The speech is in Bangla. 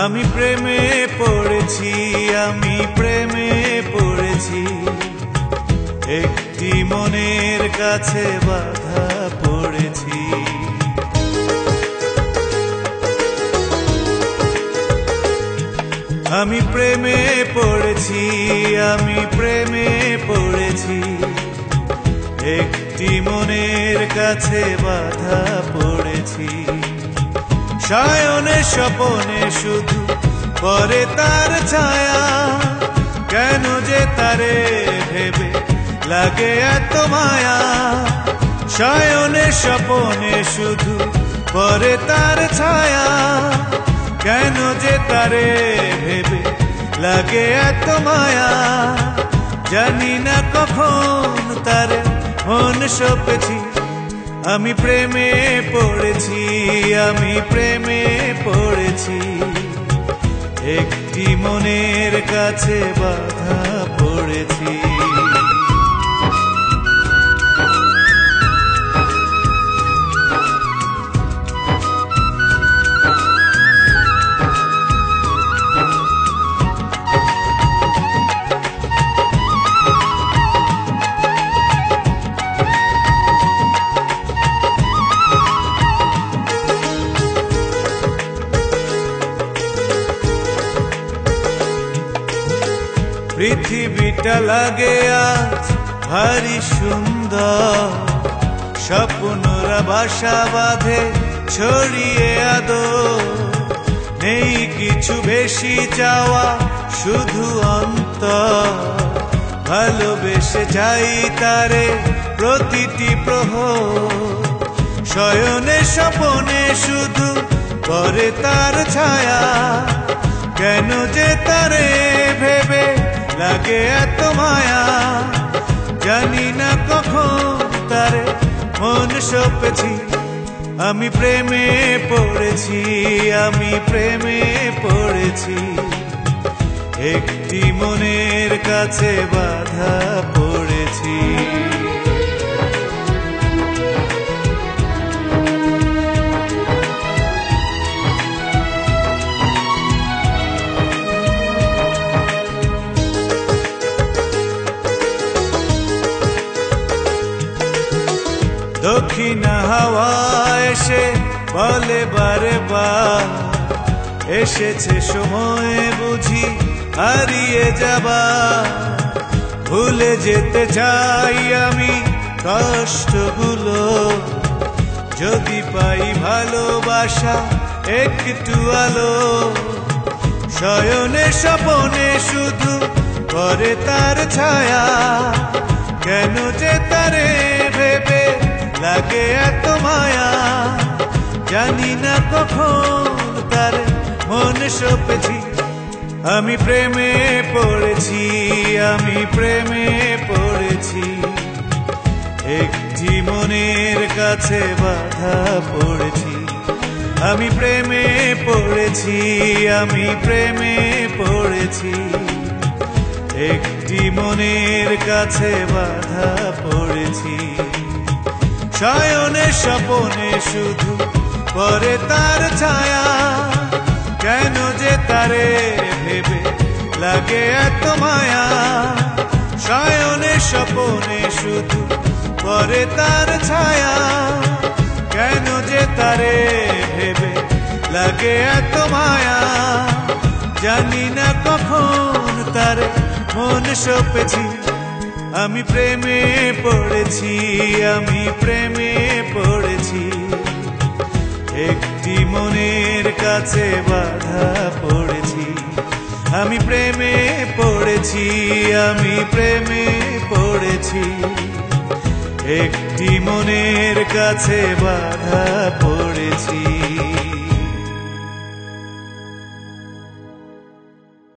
আমি প্রেমে পড়েছি, আমি প্রেমে পড়েছি, একটি মনের কাছে বাধা পড়েছি। আমি প্রেমে পড়েছি, আমি প্রেমে পড়েছি, একটি মনের কাছে বাধা পড়েছি। সায়নে স্বপনে শুধু পরে তার ছায়া, কেন যে তারে ভেবে লাগে এত মায়া। সায়নে স্বপনে শুধু পরে তার ছায়া, কেন যে তারে ভেবে লাগে এত মায়া। জানি না কখন তারে মন সপেছি, আমি প্রেমে পড়েছি, আমি প্রেমে পড়েছি, একটি মনের কাছে বাধা পড়েছি। পৃথিবীটা লাগে আজ ভারী সুন্দর, স্বপ্নরা বাসা বাঁধে ছড়িয়ে আদর। নেই কিছু বেশি চাওয়া, শুধু অন্তর ভালোবেসে যাই তারে প্রতিটি প্রহর। শয়নে স্বপনে শুধু পরে তার ছায়া, কেন যে তারে ভেবে লাগে এত মায়া। জানি না কখন তারে মন সপেছি, আমি প্রেমে পড়েছি, আমি প্রেমে পড়েছি, একটি মনের কাছে বাধা পড়েছি। দক্ষিণা হাওয়া এসে বলে বারে বার, এসেছে সময় বুঝি হারিয়ে যাবা। ভুলে যেতে চাই আমি কষ্টগুলো, যদি পাই ভালোবাসা একটু আলো। শয়নে স্বপনে শুধু করে তার ছায়া, কেন যে তারে ভেবে লাগে এত মায়া। জানি না কখন তার মন সপেছি, আমি প্রেমে পড়েছি, আমি প্রেমে পড়েছি, একটি মনের কাছে বাধা পড়েছি। আমি প্রেমে পড়েছি, আমি প্রেমে পড়েছি, একটি মনের কাছে বাধা পড়েছি। শয়নে স্বপনে শুধু পরে তার ছায়া, কেন যে তারে ভেবে লাগে এত মায়া। শয়নে স্বপনে শুধু পরে তার ছায়া, কেন যে তারে ভেবে লাগে এত মায়া। জানি না কখন তারে মন সপেছি, আমি প্রেমে পড়েছি, আমি প্রেমে পড়েছি, একটি মনের কাছে বাধা পড়েছি। আমি প্রেমে পড়েছি, আমি প্রেমে পড়েছি, একটি মনের কাছে বাধা পড়েছি।